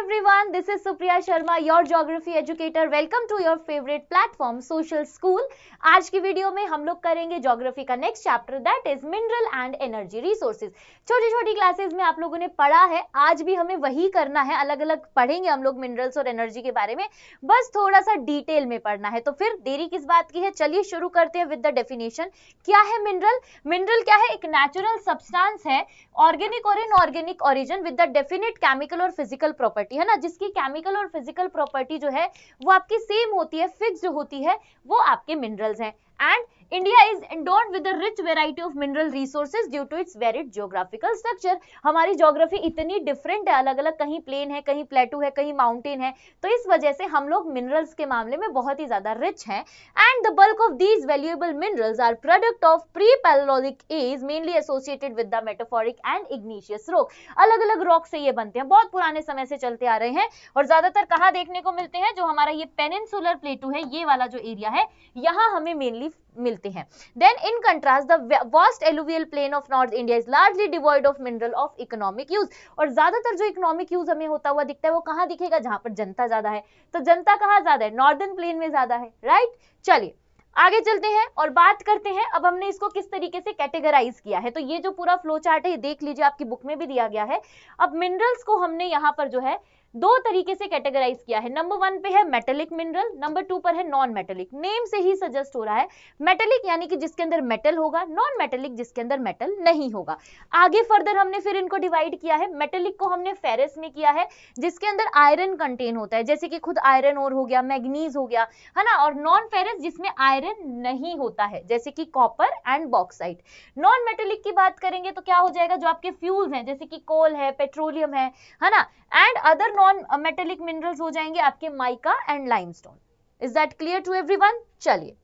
everyone, this is Supriya Sharma, your geography educator. Welcome to your favorite platform, Social School. आज की video में हम लोग करेंगे ज्योग्राफी का next chapter, that is mineral and energy resources. छोटी छोटी क्लासेस में आप लोगों ने पढ़ा है, आज भी हमें वही करना है। अलग अलग पढ़ेंगे हम लोग मिनरल्स और एनर्जी के बारे में, बस थोड़ा सा डिटेल में पढ़ना है। तो फिर देरी किस बात की है, चलिए शुरू करते हैं विद द डेफिनेशन। क्या है मिनरल? मिनरल क्या है? एक नेचुरल सब्सटेंस है, ऑर्गेनिक और inorganic origin with the definite chemical और फिजिकल प्रॉपर्टी, है ना, जिसकी केमिकल और फिजिकल प्रॉपर्टी जो है वो आपकी सेम होती है, फिक्स्ड होती है, वो आपके मिनरल्स हैं। And India is endowed with a rich variety of mineral resources due to its varied geographical structure। हमारी ज्योग्राफी इतनी डिफरेंट है, अलग अलग, कहीं प्लेन है, कहीं प्लेटू है, कहीं माउंटेन है, तो इस वजह से हम लोग मिनरल्स के मामले में बहुत ही ज्यादा रिच हैं। And the bulk of these valuable minerals are product of pre palaeolithic age, mainly associated with the metaphoric and igneous rock. अलग अलग रॉक से ये बनते हैं, बहुत पुराने समय से चलते आ रहे हैं, और ज्यादातर कहाँ देखने को मिलते हैं? जो हमारा ये पेनिनसुलर प्लेटू है, ये वाला जो एरिया है, यहाँ हमें मेनली मिलते हैं। Then in contrast, the vast alluvial plain of North India is largely devoid of mineral of economic use। और ज्यादातर जो इकोनॉमिक यूज हमें होता हुआ दिखता है वो कहाँ दिखेगा? जहां पर जनता ज्यादा है। तो जनता कहाँ ज्यादा है? नॉर्दर्न प्लेन में ज्यादा है, राइट। चलिए आगे चलते हैं और बात करते हैं अब हमने इसको किस तरीके से कैटेगराइज किया है। तो ये जो पूरा फ्लो चार्ट है ये देख लीजिए, आपकी बुक में भी दिया गया है। अब मिनरल्स को हमने यहाँ पर जो है दो तरीके से कैटेगराइज किया है। नंबर 1 पे है मेटेलिक मिनरल, नंबर 2 पर है नॉन मेटेलिक। नेम से ही सजेस्ट हो रहा है, मेटेलिक यानी कि जिसके अंदर मेटल होगा, नॉन मेटेलिक जिसके अंदर मेटल नहीं होगा। आगे फर्दर हमने फिर इनको डिवाइड किया है। मेटेलिक को हमने फेरस में किया है, जिसके अंदर आयरन कंटेन होता है, जैसे कि खुद आयरन ओर हो गया, मैग्नीज हो गया, है ना। और नॉन फेरस जिसमें आयरन नहीं होता है, जैसे कि copper and bauxite. Non metallic की बात करेंगे तो क्या हो जाएगा? जो आपके फ्यूल्स हैं, जैसे कि कोल है, पेट्रोलियम है ना, and other non metallic minerals हो जाएंगे आपके mica and limestone. Is that clear to everyone? चलिए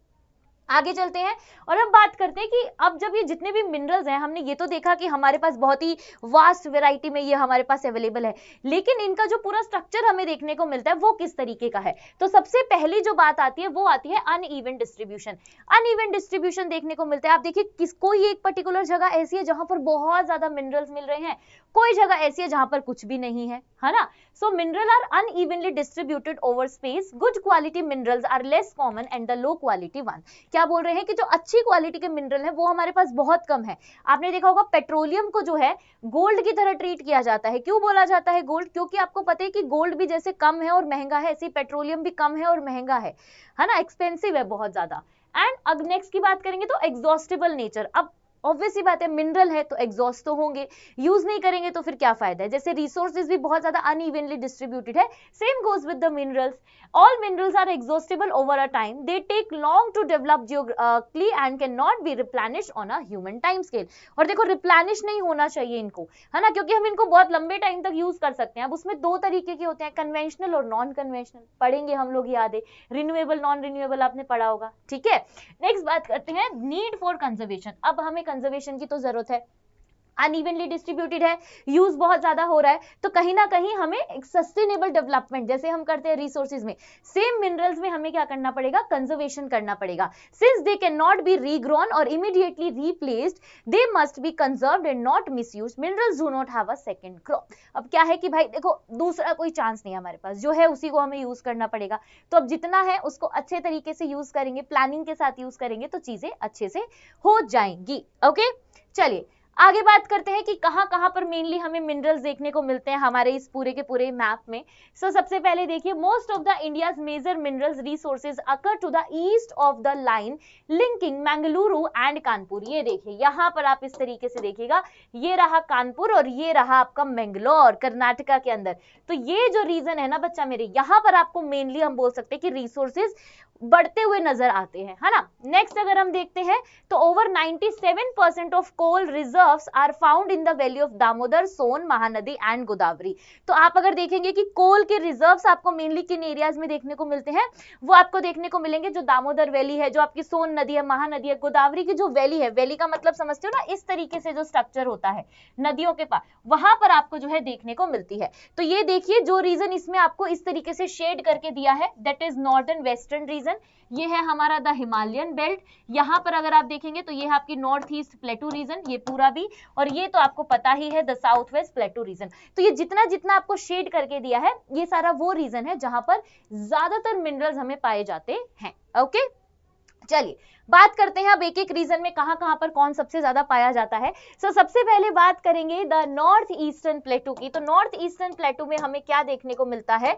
आगे चलते हैं और अब बात करते हैं कि अब जब ये जितने भी मिनरल्स हैं, हमने ये तो देखा कि हमारे पास बहुत ही वास्ट वैरायटी में ये हमारे पास अवेलेबल है, लेकिन इनका जो पूरा स्ट्रक्चर हमें देखने को मिलता है वो किस तरीके का है। तो सबसे पहली जो बात आती है वो आती है अनइवन डिस्ट्रीब्यूशन। अनइवन डिस्ट्रीब्यूशन देखने को मिलता है। आप देखिए, कोई एक पर्टिकुलर जगह ऐसी है जहां पर बहुत ज्यादा मिनरल्स मिल रहे हैं, कोई जगह ऐसी है जहां पर कुछ भी नहीं है ना। So mineral are unevenly distributed over space. Good quality minerals are less common and the low quality one. क्या बोल रहे हैं कि जो अच्छी क्वालिटी के मिनरल है वो हमारे पास बहुत कम है। आपने देखा होगा पेट्रोलियम को जो है गोल्ड की तरह ट्रीट किया जाता है। क्यों बोला जाता है गोल्ड? क्योंकि आपको पता है कि गोल्ड भी जैसे कम है और महंगा है, ऐसे पेट्रोलियम भी कम है और महंगा है ना, एक्सपेंसिव है बहुत ज्यादा। एंड अब नेक्स्ट की बात करेंगे तो एग्जॉस्टिबल नेचर। अब ऑब्वियस ही बात है, मिनरल है तो एग्जॉस्ट तो होंगे, यूज नहीं करेंगे तो फिर क्या फायदा है। जैसे रिसोर्सेज भी बहुत ज्यादा अनइवनली डिस्ट्रीब्यूटेड है, same goes with the minerals. All minerals are exhaustible over a time, they take long to develop geographically and can not be replenish on a human time scale. और देखो, replenish नहीं होना चाहिए इनको, है ना, क्योंकि हम इनको बहुत लंबे टाइम तक यूज कर सकते हैं। अब उसमें दो तरीके के होते हैं, कन्वेंशनल और नॉन कन्वेंशनल। पढ़ेंगे हम लोग, याद है, रिन्यूएबल नॉन रिन्यूएबल आपने पढ़ा होगा, ठीक है। नेक्स्ट बात करते हैं नीड फॉर कंजर्वेशन। अब हमें कंजर्वेशन की तो जरूरत है, अनइवनली डिस्ट्रीब्यूटेड है, यूज बहुत ज्यादा हो रहा है, तो कहीं ना कहीं हमें एक सस्टेनेबल डेवलपमेंट जैसे हम करते हैं रिसोर्सेज में, सेम मिनरल्स में हमें क्या करना पड़ेगा? कंजर्वेशन करना पड़ेगा। Since they can not be regrown or immediately replaced, they must be conserved and not misused. Minerals do not have a second crop. अब क्या है कि भाई देखो, दूसरा कोई चांस नहीं है हमारे पास, जो है उसी को हमें यूज करना पड़ेगा। तो अब जितना है उसको अच्छे तरीके से यूज करेंगे, प्लानिंग के साथ यूज करेंगे तो चीजें अच्छे से हो जाएंगी। ओके, चलिए आगे बात करते हैं कि कहां पर मेनली हमें मिनरल्स देखने को मिलते हैं हमारे इस पूरे के पूरे मैप में। सबसे पहले देखिए, most of the India's major minerals resources occur to the east of the line linking Mangaluru and Kanpur. ये देखिए, यहां पर आप इस तरीके से देखिएगा, ये रहा कानपुर और ये रहा आपका मंगलोर, कर्नाटका के अंदर। तो ये जो रीजन है ना बच्चा मेरे, यहां पर आपको मेनली हम बोल सकते हैं कि रिसोर्सेज बढ़ते हुए नजर आते हैं, है ना। नेक्स्ट अगर हम देखते हैं तो over 97% of coal reserves are found in the valley of Damodar, Son, Mahanadi and Godavari. तो आप अगर देखेंगे कि कोल के रिजर्व्स आपको मेनली किन एरियाज में देखने को मिलते हैं, वो आपको देखने को मिलेंगे जो दामोदर वैली है, जो आपकी सोन नदी है, महानदी है, गोदावरी की जो वैली है, वैली का मतलब समझते हो ना, इस तरीके से जो स्ट्रक्चर होता है नदियों के पास, वहां पर आपको जो है देखने को मिलती है। तो ये देखिए, जो रीजन इसमें आपको इस तरीके से शेड करके दिया है, that is northern western region. Region, ये है हमारा द हिमालयन बेल्ट, यहाँ पर अगर आप देखेंगे तो ये है आपकी नॉर्थ ईस्ट प्लेटू रीजन, ये पूरा भी, और ये तो आपको पता ही है the south west plateau region. तो ये जितना जितना आपको शेड करके दिया है ये सारा वो रीजन है जहां पर ज्यादातर मिनरल्स हमें पाए जाते हैं। ओके, चलिए बात करते हैं अब एक एक रीजन में कहां कहां पर कौन सबसे ज्यादा पाया जाता है। सबसे पहले बात करेंगे द नॉर्थ ईस्टर्न प्लेटू की। तो नॉर्थ ईस्टर्न प्लेटू में हमें क्या देखने को मिलता है,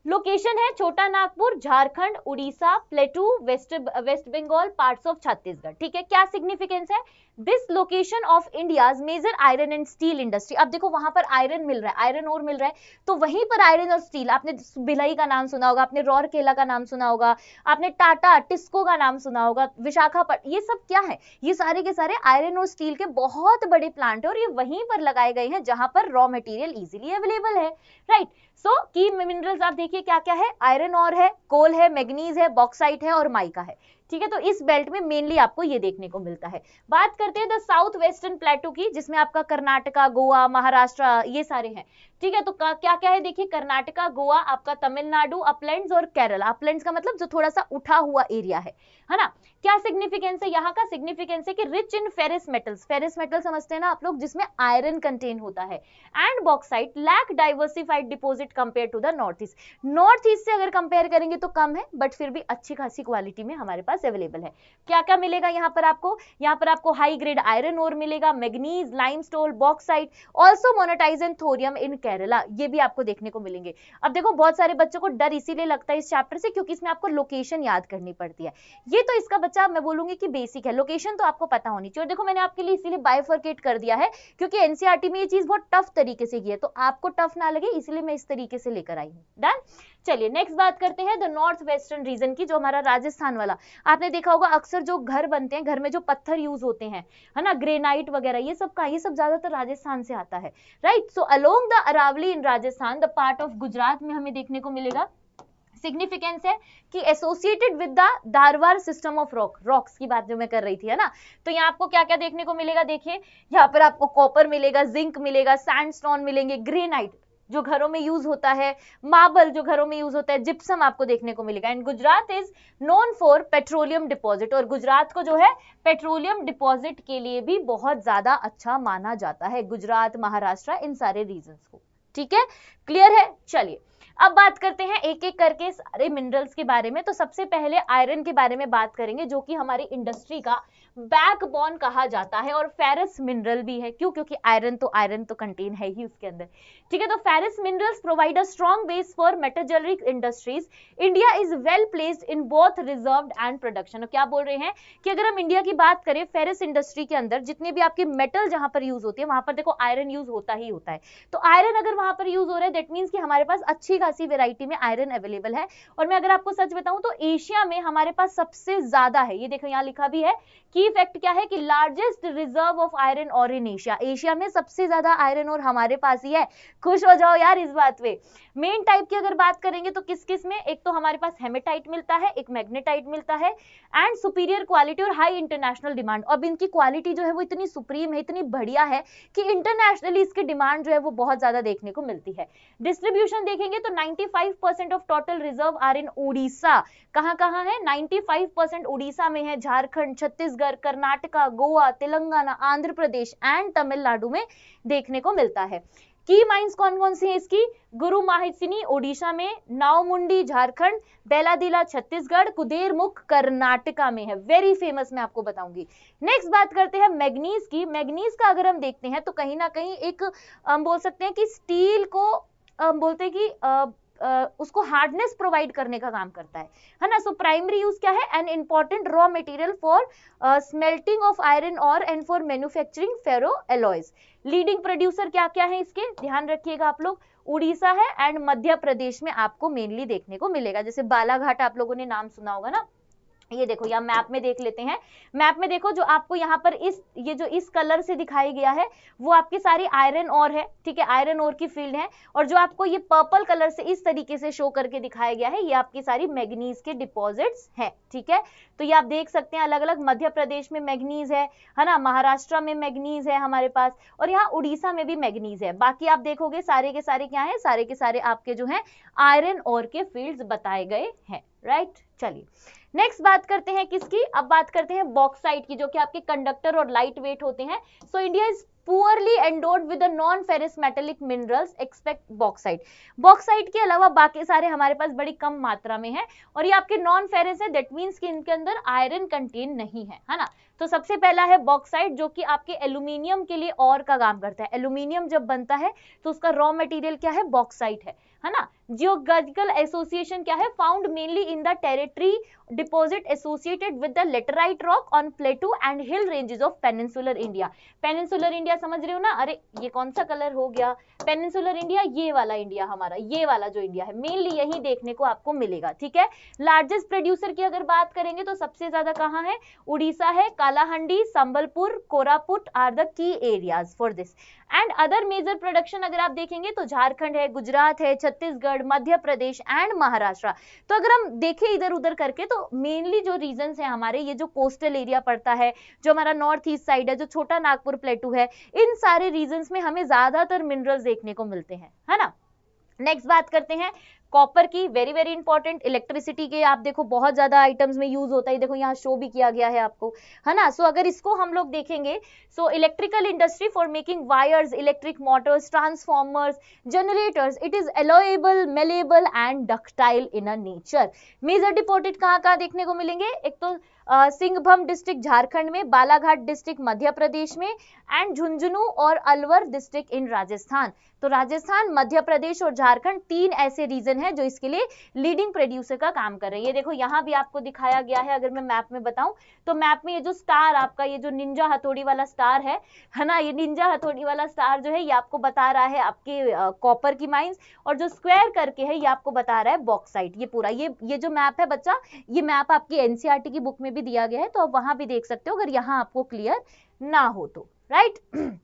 लोकेशन है Chota Nagpur, Jharkhand, Orissa, plateau, West Bengal, parts of Chhattisgarh. ठीक है, क्या सिग्निफिकेंस है, this location of India's major iron and steel industry. अब देखो वहां पर आयरन मिल रहा है, आयरन ओर मिल रहा है, तो वहीं पर आयरन और स्टील, आपने भिलाई का नाम सुना होगा, आपने रौरकेला का नाम सुना होगा, आपने टाटा टिस्को का नाम सुना होगा, विशाखापट्टनम, ये सब क्या है, ये सारे के सारे आयरन और स्टील के बहुत बड़े प्लांट है और ये वहीं पर लगाए गए हैं जहां पर रॉ मटेरियल इजीली अवेलेबल है। राइट, सो की मिनरल्स आप देखिए क्या क्या है, आयरन और है, कोल है, मैग्नीज है, बॉक्साइट है और माइका है। ठीक है, तो इस बेल्ट में मेनली आपको ये देखने को मिलता है। बात करते हैं द साउथ वेस्टर्न प्लेटू की, जिसमें आपका कर्नाटका, गोवा, महाराष्ट्र ये सारे हैं। ठीक है, तो क्या क्या है देखिए, कर्नाटका, गोवा, आपका तमिलनाडु, अपलैंड्स और केरला। अपलैंड्स का मतलब जो थोड़ा सा उठा हुआ एरिया है ना। क्या सिग्निफिकेंस है यहाँ का, सिग्निफिकेंस है कि rich in ferrous metals, ferrous metal समझते हैं ना आप लोग, जिसमें आयरन कंटेन होता है, and bauxite, lack diversified deposit compare to the north east. North east से अगर कंपेयर करेंगे तो कम है, बट फिर भी अच्छी खासी क्वालिटी में हमारे पास अवेलेबल है। क्या क्या मिलेगा यहाँ पर आपको, यहाँ पर आपको हाई ग्रेड आयरन ओर मिलेगा, मैग्नीज, लाइमस्टोन, बॉक्साइट, ऑल्सो मोनेटाइज एंड थोरियम इन केरला, ये भी आपको देखने को मिलेंगे। अब देखो बहुत सारे बच्चों को डर इसीलिए लगता है इस चैप्टर से क्योंकि इसमें आपको लोकेशन याद करनी पड़ती है। ये तो इसका बच्चा मैं बोलूंगी कि बेसिक है, लोकेशन तो आपको पता होनी चाहिए। और देखो मैंने आपके लिए इसीलिए बाइफरकेट कर दिया है क्योंकि एनसीईआरटी में ये चीज बहुत टफ तरीके से की है, तो आपको टफ ना लगे इसलिए मैं इस तरीके से लेकर आई हूँ। डन, चलिए नेक्स्ट बात करते हैं द नॉर्थ वेस्टर्न रीजन की, जो हमारा राजस्थान वाला। आपने देखा होगा अक्सर जो घर बनते हैं, घर में जो पत्थर यूज होते हैं, है ना, ग्रेनाइट वगैरह, ये सब ज्यादातर राजस्थान से आता है। Right, so along the Aravalli in Rajasthan, the part of Gujarat में हमें देखने को मिलेगा। सिग्निफिकेंस है कि associated with the Dharwar system of rocks की बात जो मैं कर रही थी, है ना। तो यहाँ आपको क्या क्या देखने को मिलेगा, देखिए यहाँ पर आपको कॉपर मिलेगा, जिंक मिलेगा, सैंडस्टोन मिलेंगे, ग्रेनाइट जो घरों में यूज होता है, मार्बल जो घरों में यूज होता है, जिप्सम आपको देखने को मिलेगा। And Gujarat is known for petroleum deposit, और गुजरात को जो है पेट्रोलियम डिपॉजिट के लिए भी बहुत ज्यादा अच्छा माना जाता है, गुजरात, महाराष्ट्र, इन सारे रीजन्स को। ठीक है, क्लियर है। चलिए अब बात करते हैं एक एक करके सारे मिनरल्स के बारे में। तो सबसे पहले आयरन के बारे में बात करेंगे, जो कि हमारी इंडस्ट्री का बैकबोन कहा जाता है और फेरस मिनरल भी है। क्यों, क्योंकि आयरन तो कंटेन है ही उसके अंदर। ठीक है, तो ferrous minerals provide a strong base for metallurgical industries. India is well placed in both reserved and production. क्या बोल रहे हैं कि अगर हम इंडिया की बात करें, फेरस इंडस्ट्री के अंदर जितने भी आपके मेटल जहां पर यूज होती है वहां पर देखो आयरन यूज होता ही होता है। तो आयरन अगर वहां पर यूज हो रहा है दैट मीन्स कि हमारे पास अच्छी खासी वेराइटी में आयरन अवेलेबल है। और मैं अगर आपको सच बताऊं तो एशिया में हमारे पास सबसे ज्यादा है। ये देखो यहाँ लिखा भी है, की फैक्ट क्या है कि लार्जेस्ट रिजर्व ऑफ आयरन और इन एशिया, एशिया में सबसे ज्यादा आयरन और हमारे पास ही है। खुश हो जाओ यार इस बात पे। मेन टाइप की अगर बात करेंगे तो किस किस में, एक तो हमारे पास हेमेटाइट मिलता है, एक मैग्नेटाइट मिलता है, एंड सुपीरियर क्वालिटी और हाई इंटरनेशनल डिमांड। अब इनकी क्वालिटी जो है वो इतनी सुप्रीम है, इतनी बढ़िया है कि इंटरनेशनली इसकी डिमांड जो है वो बहुत ज्यादा देखने को मिलती है। डिस्ट्रीब्यूशन देखेंगे तो 95% of total reserve are in Orissa. कहां कहां है, 95% उड़ीसा में है, झारखंड, छत्तीसगढ़, कर्नाटका, गोवा, तेलंगाना, आंध्र प्रदेश एंड तमिलनाडु में देखने को मिलता है। की माइंस कौन कौन सी है इसकी, गुरु माहिसिनी ओडिशा में, नावमुंडी झारखंड, बेलादिला छत्तीसगढ़, कुदेरमुख कर्नाटका में है। वेरी फेमस, मैं आपको बताऊंगी। नेक्स्ट बात करते हैं मैग्नीज की। मैग्नीज का अगर हम देखते हैं तो कहीं ना कहीं एक हम बोल सकते हैं कि स्टील को बोलते हैं कि उसको हार्डनेस प्रोवाइड करने का काम करता है ना। सो प्राइमरी यूज क्या है, an important raw material for smelting of iron ore and for manufacturing ferro alloys. Leading producer क्या क्या है इसके, ध्यान रखिएगा आप लोग, उड़ीसा है एंड मध्य प्रदेश में आपको मेनली देखने को मिलेगा। जैसे बालाघाट आप लोगों ने नाम सुना होगा ना, ये देखो, या मैप में देख लेते हैं। मैप में देखो, जो आपको यहाँ पर ये जो इस कलर से दिखाई गया है वो आपकी सारी आयरन ओर है, ठीक है, आयरन ओर की फील्ड है। और जो आपको ये पर्पल कलर से इस तरीके से शो करके दिखाया गया है, ये आपकी सारी मैग्नीज के डिपॉजिट्स हैं, ठीक है। तो ये आप देख सकते हैं, अलग अलग मध्य प्रदेश में मैग्नीज है ना, महाराष्ट्र में मैग्नीज है हमारे पास, और यहाँ उड़ीसा में भी मैग्नीज है। बाकी आप देखोगे सारे के सारे क्या है, सारे के सारे आपके जो है आयरन ओर के फील्ड्स बताए गए हैं, राइट। चलिए नेक्स्ट बात करते हैं किसकी, अब बात करते हैं बॉक्साइट की, जो कि आपके कंडक्टर और लाइट वेट होते हैं। So India is poorly endowed with the non-ferrous metallic minerals except bauxite। Bauxite के अलावा बाकी सारे हमारे पास बड़ी कम मात्रा में है, और ये आपके नॉन फेरस है, दैट मीन्स कि इनके अंदर आयरन कंटेन नहीं है ना। तो सबसे पहला है बॉक्साइट, जो कि आपके एल्यूमिनियम के लिए और का काम करता है। एल्यूमिनियम जब बनता है तो उसका रॉ मटेरियल क्या है, बॉक्साइट है ना। जियोग्राफिकल एसोसिएशन क्या है, found mainly in the territory deposit associated with the laterite rock on प्लेटू and hill ranges of peninsular India. Peninsular India समझ रहे हो ना, अरे ये कौन सा कलर हो गया, पेनिनसुलर इंडिया, ये वाला इंडिया हमारा, ये वाला जो इंडिया है मेनली यही देखने को आपको मिलेगा, ठीक है। लार्जेस्ट प्रोड्यूसर की अगर बात करेंगे तो सबसे ज्यादा कहाँ है, उड़ीसा है, Kalahandi, Sambalpur, Koraput are the key areas for this. And other major production अगर आप देखेंगे तो झारखंड है, गुजरात है, छत्तीसगढ़, मध्य प्रदेश एंड महाराष्ट्र। तो अगर हम देखें इधर उधर करके तो मेनली जो रीजंस है हमारे, ये जो कोस्टल एरिया पड़ता है, जो हमारा नॉर्थ ईस्ट साइड है, जो छोटा नागपुर प्लेटू है, इन सारे रीजंस में हमें ज्यादातर मिनरल्स देखने को मिलते हैं, है ना। नेक्स्ट बात करते हैं कॉपर की, वेरी वेरी इंपॉर्टेंट। इलेक्ट्रिसिटी के आप देखो बहुत ज्यादा आइटम्स में यूज होता है, देखो यहाँ शो भी किया गया है आपको, है ना। सो अगर इसको हम लोग देखेंगे, so electrical industry for making wires, electric motors, transformers, generators, it is alloyable, malleable and ductile in a nature. Major deposit कहाँ कहाँ देखने को मिलेंगे, एक तो सिंहभूम डिस्ट्रिक्ट झारखंड में, बालाघाट डिस्ट्रिक्ट मध्य प्रदेश में, एंड झुंझुनू और अलवर डिस्ट्रिक्ट इन राजस्थान। तो राजस्थान, मध्य प्रदेश और झारखंड तीन ऐसे रीजन है जो इसके लिए लीडिंग प्रोड्यूसर का काम कर रहे हैं। ये देखो यहाँ भी आपको दिखाया गया है, अगर मैं मैप में बताऊं तो मैप में ये जो स्टार आपका, ये जो निंजा हथौड़ी वाला स्टार है ना, ये निंजा हथौड़ी वाला स्टार जो है ये आपको बता रहा है आपके कॉपर की माइंस, और जो स्क्वायर करके है ये आपको बता रहा है बॉक्साइट। ये पूरा ये जो मैप है बच्चा, ये मैप आपकी एनसीईआरटी की बुक में भी दिया गया है, तो आप वहां भी देख सकते हो अगर यहाँ आपको क्लियर ना हो तो, राइट।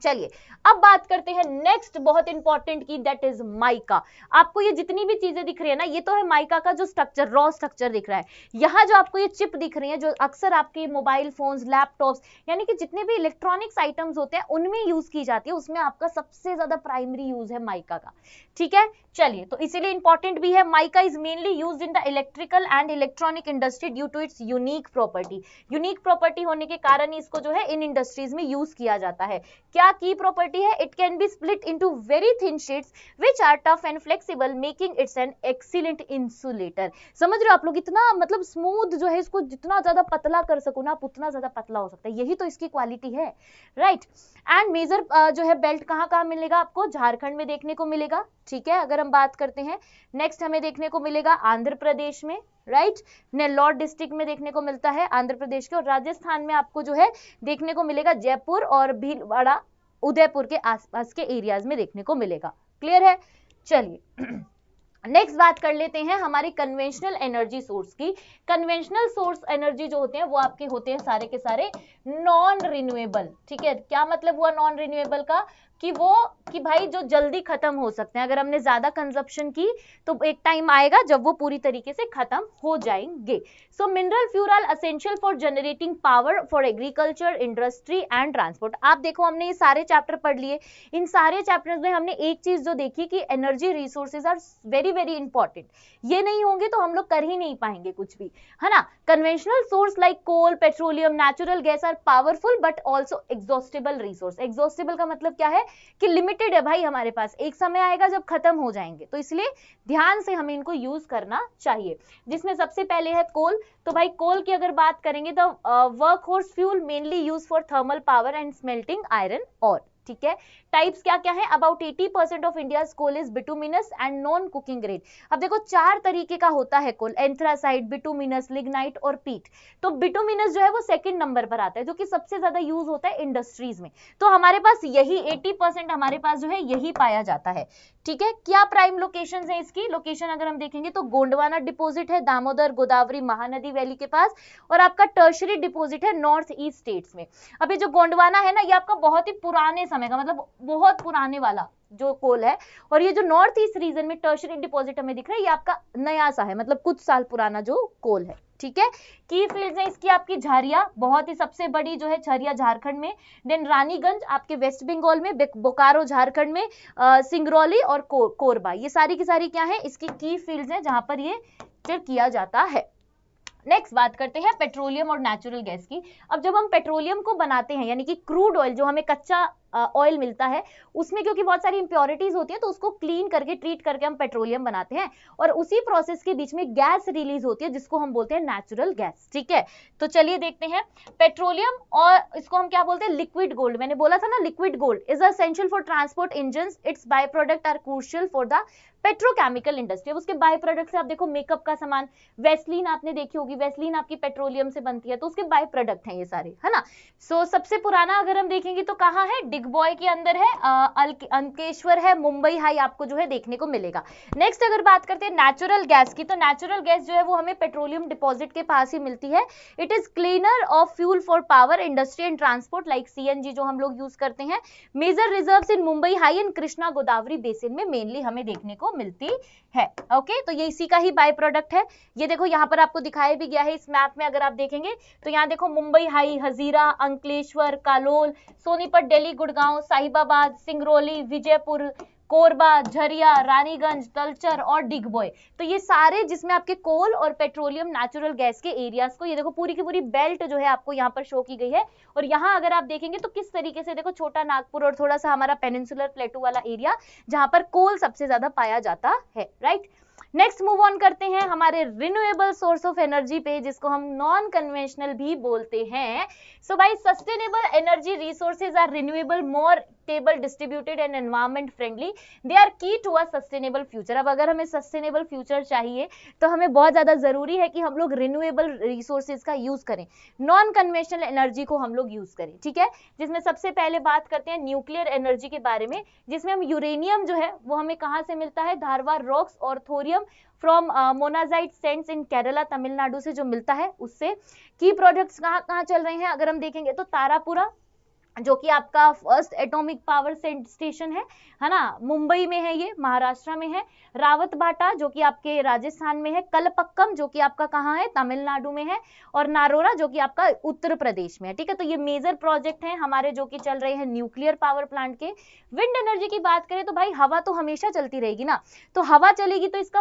चलिए अब बात करते हैं नेक्स्ट बहुत इंपॉर्टेंट की, दैट इज माइका। आपको ये जितनी भी चीजें दिख रही है ना, ये तो है माइका का जो स्ट्रक्चर, रॉ स्ट्रक्चर दिख रहा है। यहाँ जो आपको ये चिप दिख रही है, जो अक्सर आपके मोबाइल फोन्स, लैपटॉप्स, यानी कि जितने भी इलेक्ट्रॉनिक्स आइटम्स होते हैं उनमें यूज की जाती है, उसमें आपका सबसे ज्यादा प्राइमरी यूज है माइका का, ठीक है। चलिए, तो इसीलिए इंपॉर्टेंट भी है। Mica is mainly used in the electrical and electronic industry due to its unique property. Unique property होने के कारण इसको जो है इन इंडस्ट्रीज में यूज किया जाता है। क्या की प्रॉपर्टी है, it can be split into very thin sheets which are tough and flexible making its an excellent insulator. समझ रहे हो आप लोग, इतना मतलब स्मूथ जो है, इसको जितना ज्यादा पतला कर सको ना आप उतना ज्यादा पतला हो सकता है, यही तो इसकी क्वालिटी है, राइट। एंड मेजर जो है बेल्ट कहाँ कहाँ मिलेगा आपको, झारखंड में देखने को मिलेगा, ठीक है। अगर हम बात करते हैं नेक्स्ट, हमें देखने को मिलेगा आंध्र प्रदेश में, राइट, नेल्लौर डिस्ट्रिक्ट में देखने को मिलता है आंध्र प्रदेश के, और राजस्थान में आपको जो है देखने को मिलेगा जयपुर और भीलवाड़ा, उदयपुर के आसपास के एरियाज में देखने को मिलेगा। क्लियर है। चलिए नेक्स्ट बात कर लेते हैं हमारी कन्वेंशनल एनर्जी सोर्स की। कन्वेंशनल सोर्स एनर्जी जो होते हैं वो आपके होते हैं सारे के सारे नॉन रिन्यूएबल, ठीक है। क्या मतलब हुआ नॉन रिन्यूएबल का, कि भाई जो जल्दी खत्म हो सकते हैं। अगर हमने ज्यादा कंजप्शन की तो एक टाइम आएगा जब वो पूरी तरीके से खत्म हो जाएंगे। So mineral fuel are essential for generating power for agriculture, industry and transport. आप देखो हमने ये सारे चैप्टर पढ़ लिए, इन सारे चैप्टर्स में हमने एक चीज जो देखी कि energy resources are very very important. ये नहीं होंगे तो हम लोग कर ही नहीं पाएंगे कुछ भी, है ना। Conventional source like coal, petroleum, natural gas are powerful but also exhaustible resource. Exhaustible का मतलब क्या है कि लिमिटेड है भाई हमारे पास, एक समय आएगा जब खत्म हो जाएंगे, तो इसलिए ध्यान से हमें इनको यूज करना चाहिए। जिसमें सबसे पहले है कोल। तो भाई कोल की अगर बात करेंगे तो work horse fuel mainly use for thermal power and smelting iron और, ठीक है। टाइप्स क्या क्या है, about 80% of India's coal is bituminous and non coking grade. अब देखो 4 तरीके का होता है कोल, एंथ्रासाइट, बिटुमिनस, लिग्नाइट और पीट। तो बिटुमिनस जो है वो सेकंड नंबर पर आता है, जो कि सबसे ज्यादा यूज होता है इंडस्ट्रीज में। तो हमारे पास यही 80% हमारे पास जो है यही पाया जाता है। ठीक है। क्या प्राइम लोकेशंस है इसकी? लोकेशन अगर हम देखेंगे तो गोंडवाना डिपॉजिट है दामोदर गोदावरी महानदी वैली के पास, और आपका टर्शरी डिपॉजिट है नॉर्थ ईस्ट स्टेट्स में। अब ये जो गोंडवाना है ना, ये आपका बहुत ही पुराने समय का, मतलब बहुत पुराने वाला जो कोल है, और ये जो नॉर्थ ईस्ट रीजन में टर्शरी डिपॉजिट हमें दिख रहा है, ये आपका नया सा है, मतलब कुछ साल पुराना जो कोल है। ठीक है। की फील्ड्स है इसकी आपकी झारिया, बहुत ही सबसे बड़ी जो है झारिया झारखंड में, देन रानीगंज आपके वेस्ट बंगाल में, बोकारो झारखंड में, सिंगरौली और कोरबा, ये सारी की सारी क्या है इसकी की फील्ड्स हैं जहां पर ये किया जाता है। नेक्स्ट बात करते हैं पेट्रोलियम और नेचुरल गैस की। अब जब हम पेट्रोलियम को बनाते हैं, यानी कि क्रूड ऑयल जो हमें कच्चा ऑयल मिलता है, उसमें क्योंकि बहुत सारी इंप्योरिटीज होती है, तो उसको क्लीन करके ट्रीट करके हम पेट्रोलियम बनाते हैं, और उसी प्रोसेस के बीच में गैस रिलीज होती है जिसको हम बोलते हैं नेचुरल गैस। ठीक है, तो चलिए देखते हैं पेट्रोलियम, और इसको हम क्या बोलते हैं? Liquid gold. मैंने बोला था ना, liquid gold is essential for transport engines, its by product are crucial for the petrochemical industry. अब उसके बाय प्रोडक्ट से आप देखो, मेकअप का सामान, वेस्लीन आपने देखी होगी, वेस्लीन आपकी पेट्रोलियम से बनती है, तो उसके बाय प्रोडक्ट हैं ये सारे, है ना। सबसे पुराना अगर हम देखेंगे तो कहाँ है? डिगबॉय के अंदर है, अंकेश्वर है, मुंबई हाई आपको जो है देखने को मिलेगा। नेक्स्ट अगर बात करते हैं नेचुरल गैस की, तो नेचुरल गैस जो है वो हमें पेट्रोलियम डिपॉजिट के पास ही मिलती है। It is cleaner of fuel for power industry and transport like CNG जो हम लोग यूज करते हैं। Major reserves in Mumbai High and Krishna Godavari basin में मेनली हमें देखने को मिलती है। ओके, तो ये इसी का ही बाय प्रोडक्ट है। ये देखो यहाँ पर आपको दिखाया भी गया है इस मैप में, अगर आप देखेंगे तो यहाँ देखो मुंबई हाई, हजीरा, अंकलेश्वर, कालोल, सोनीपत, दिल्ली, गुड़गांव, साहिबाबाद, सिंगरौली, विजयपुर, कोरबा, झरिया, रानीगंज, तलचर और डिगबॉय, तो ये सारे जिसमें आपके कोल और पेट्रोलियम नेचुरल गैस के एरियाज को, ये देखो पूरी की पूरी बेल्ट जो है आपको यहाँ पर शो की गई है। और यहाँ अगर आप देखेंगे तो किस तरीके से देखो, छोटा नागपुर और थोड़ा सा हमारा पेनिनसुलर प्लेटू वाला एरिया जहां पर कोल सबसे ज्यादा पाया जाता है। राइट, नेक्स्ट मूव ऑन करते हैं हमारे रिन्यूएबल सोर्स ऑफ एनर्जी पे, जिसको हम नॉन कन्वेंशनल भी बोलते हैं। सो भाई, sustainable energy resources are renewable, more stable, distributed and environment friendly, they are key to a sustainable future. अब अगर हमें सस्टेनेबल फ्यूचर चाहिए तो हमें बहुत ज्यादा जरूरी है कि हम लोग रिन्यूएबल रिसोर्सेज का यूज करें, नॉन कन्वेंशनल एनर्जी को हम लोग यूज करें। ठीक है, जिसमें सबसे पहले बात करते हैं न्यूक्लियर एनर्जी के बारे में, जिसमें हम यूरेनियम जो है वो हमें कहाँ से मिलता है? धारवाड़ रॉक्स और thorium from monazite saints in Kerala, Tamil Nadu से जो मिलता है उससे। की प्रोडक्ट्स कहाँ कहाँ चल रहे हैं अगर हम देखेंगे तो तारापुरा जो कि आपका फर्स्ट एटॉमिक पावर स्टेशन है ना, मुंबई में है, ये महाराष्ट्र में है। रावतबाटा जो कि आपके राजस्थान में है, कलपक्कम जो कि आपका कहाँ है? तमिलनाडु में है, और नारोरा जो कि आपका उत्तर प्रदेश में है। ठीक है, तो ये मेजर प्रोजेक्ट हैं हमारे जो कि चल रहे हैं न्यूक्लियर पावर प्लांट के। विंड एनर्जी की बात करें तो भाई हवा तो हमेशा चलती रहेगी ना, तो हवा चलेगी तो इसका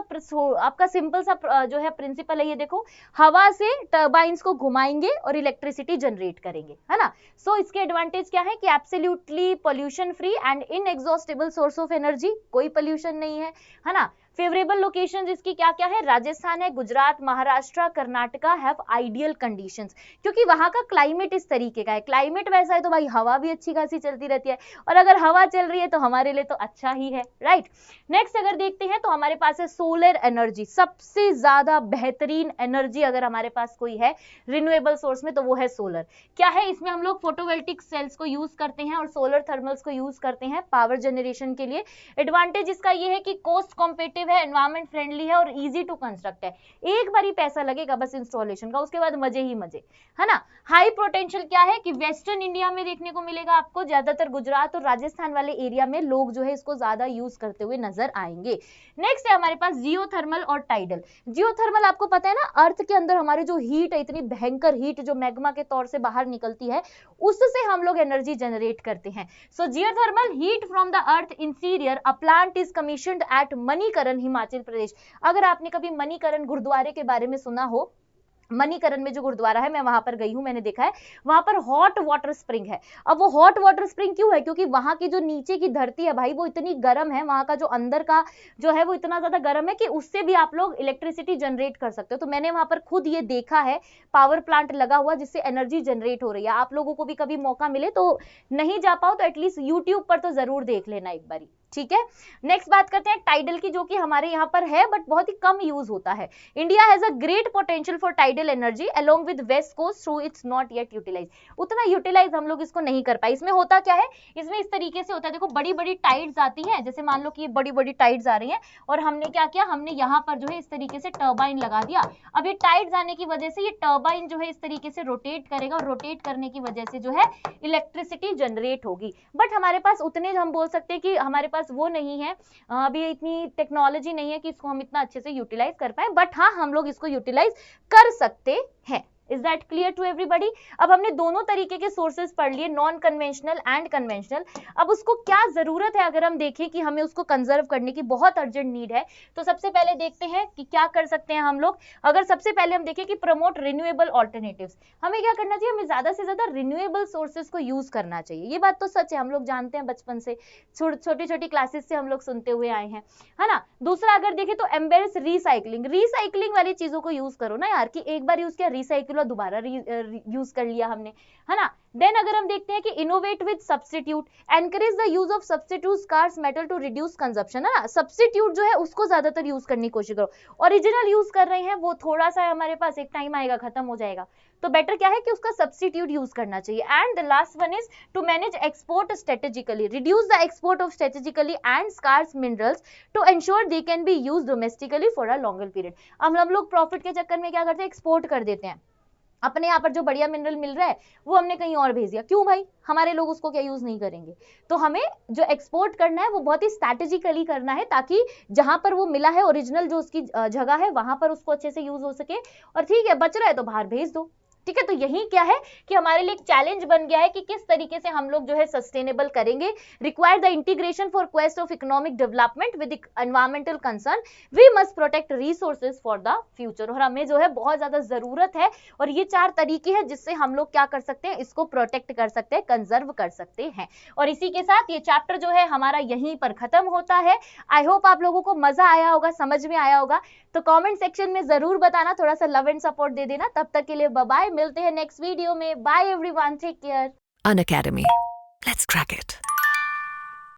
आपका सिंपल सा जो है प्रिंसिपल है, ये देखो, हवा से टर्बाइंस को घुमाएंगे और इलेक्ट्रिसिटी जनरेट करेंगे, है ना। सो इसके एडवांटेज क्या है कि absolutely pollution free and inexhaustible source of energy, कोई पोल्यूशन नहीं है ना। फेवरेबल लोकेशन इसकी क्या क्या है? राजस्थान है, Gujarat, Maharashtra, Karnataka have ideal conditions, क्योंकि वहां का क्लाइमेट इस तरीके का है। क्लाइमेट वैसा है तो भाई हवा भी अच्छी खासी चलती रहती है, और अगर हवा चल रही है तो हमारे लिए तो अच्छा ही है। राइट, नेक्स्ट अगर देखते हैं तो हमारे पास है सोलर एनर्जी, सबसे ज्यादा बेहतरीन एनर्जी अगर हमारे पास कोई है रिन्यूएबल सोर्स में तो वो है सोलर। क्या है इसमें? हम लोग फोटोवोल्टिक सेल्स को यूज करते हैं और सोलर थर्मल्स को यूज करते हैं पावर जनरेशन के लिए। एडवांटेज इसका ये है कि कॉस्ट कॉम्पिटिटिव है, एनवायरमेंट फ्रेंडली है और इजी टू कंस्ट्रक्ट है। एक बार ही पैसा लगेगा बस इंस्टॉलेशन का, उसके बाद मजे ही मजे, है ना। हाई पोटेंशियल क्या है कि वेस्टर्न इंडिया में देखने को मिलेगा आपको, ज्यादातर गुजरात और राजस्थान वाले एरिया में लोग जो है इसको ज्यादा यूज करते हुए नजर आएंगे। नेक्स्ट है हमारे पास जियोथर्मल और टाइडल। जियोथर्मल आपको पता है ना, अर्थ के अंदर हमारे जो हीट है, इतनी भयंकर हीट जो मैग्मा के तौर से बाहर निकलती है, उससे हम लोग एनर्जी जनरेट करते हैं। So geothermal heat from the earth interior, a plant is commissioned at Manikaran, Himachal Pradesh. अगर आपने कभी मणिकरण गुरुद्वारे के बारे में सुना हो, मणिकरण में जो गुरुद्वारा है, मैं वहां पर गई हूं, मैंने देखा है वहां पर हॉट वाटर स्प्रिंग है। अब वो हॉट वाटर स्प्रिंग क्यों है? क्योंकि वहां की जो नीचे की धरती है भाई वो इतनी गर्म है, वहां का जो अंदर का जो है वो इतना ज्यादा गर्म है कि उससे भी आप लोग इलेक्ट्रिसिटी जनरेट कर सकते हो। तो मैंने वहां पर खुद ये देखा है, पावर प्लांट लगा हुआ जिससे एनर्जी जनरेट हो रही है। आप लोगों को भी कभी मौका मिले तो, नहीं जा पाओ तो एटलीस्ट यूट्यूब पर तो जरूर देख लेना एक बारी। ठीक है। नेक्स्ट बात करते हैं टाइडल की, जो कि हमारे यहाँ पर है बट बहुत ही कम यूज होता है। India has a great potential for tidal energy along with west coast through its not yet utilize. उतना यूटिलाइज हम लोग इसको नहीं कर पाए। इसमें होता क्या है, इसमें इस तरीके से होता है, देखो बड़ी बड़ी टाइड्स आती हैं, जैसे मान लो कि ये बड़ी बड़ी टाइड्स आ रही हैं और हमने क्या किया, हमने यहाँ पर जो है इस तरीके से टर्बाइन लगा दिया। अब ये टाइड्स आने की वजह से ये टर्बाइन जो है इस तरीके से रोटेट करेगा और रोटेट करने की वजह से जो है इलेक्ट्रिसिटी जनरेट होगी। बट हमारे पास उतने, हम बोल सकते हैं कि हमारे पास वो नहीं है, अभी इतनी टेक्नोलॉजी नहीं है कि इसको हम इतना अच्छे से यूटिलाइज कर पाए, बट हाँ हम लोग इसको यूटिलाइज कर सकते हैं। Is that clear to everybody? अब हमने दोनों तरीके के सोर्सेज पढ़ लिए, नॉन कन्वेंशनल एंड कन्वेंशनल। अब उसको क्या जरूरत है, अगर हम देखें कि हमें उसको कंजर्व करने की बहुत अर्जेंट नीड है, तो सबसे पहले देखते हैं कि क्या कर सकते हैं हम लोग। अगर सबसे पहले हम देखें कि प्रमोट रिन्यूएबल ऑल्टरनेटिव्स, हमें क्या करना चाहिए, हमें ज्यादा से ज्यादा रिन्यूएबल सोर्सेज को यूज करना चाहिए। ये बात तो सच है, हम लोग जानते हैं बचपन से, छोटी छोटी क्लासेस से हम लोग सुनते हुए आए हैं, है ना। दूसरा अगर देखें तो एम्बेरेस रिसाइकलिंग, रिसाइकलिंग वाली चीजों को यूज करो ना यार, कि एक बार यूज किया रिसाइकिल और दोबारा यूज कर लिया हमने, है ना। देन अगर हम देखते हैं कि innovate with substitute, encourage the use of substitute scarce metal to reduce consumption, है ना। सब्स्टिट्यूट जो है उसको ज्यादातर यूज करने की कोशिश करो। ओरिजिनल यूज कर रहे हैं वो थोड़ा सा हमारे पास एक टाइम आएगा खत्म हो जाएगा, तो बेटर क्या है कि उसका सब्स्टिट्यूट यूज करना चाहिए। And the last one is to manage export strategically, reduce the export of strategically and scarce minerals to ensure they can be use domestically for a longer period. अब हम लोग profit के चक्कर में क्या करते हैं, एक्सपोर्ट कर देते हैं, अपने यहाँ पर जो बढ़िया मिनरल मिल रहा है वो हमने कहीं और भेज दिया। क्यों भाई, हमारे लोग उसको क्या यूज नहीं करेंगे। तो हमें जो एक्सपोर्ट करना है वो बहुत ही स्ट्रैटेजिकली करना है, ताकि जहां पर वो मिला है ओरिजिनल जो उसकी जगह है वहां पर उसको अच्छे से यूज हो सके। और ठीक है, बच रहा है तो बाहर भेज दो। ठीक है, तो यही क्या है कि हमारे लिए एक चैलेंज बन गया है कि किस तरीके से हम लोग जो है सस्टेनेबल करेंगे। Require the integration for quest of economic development with environmental concern, we must protect resources for the future. और हमें जो है बहुत ज्यादा जरूरत है, और ये 4 तरीके हैं जिससे हम लोग क्या कर सकते हैं, इसको प्रोटेक्ट कर सकते हैं, कंजर्व कर सकते हैं। और इसी के साथ ये चैप्टर जो है हमारा यहीं पर खत्म होता है। आई होप आप लोगों को मजा आया होगा, समझ में आया होगा। तो कमेंट सेक्शन में जरूर बताना, थोड़ा सा लव एंड सपोर्ट दे देना। तब तक के लिए बाय बाय, मिलते हैं नेक्स्ट वीडियो में। Bye everyone, take care. Unacademy. Let's crack it.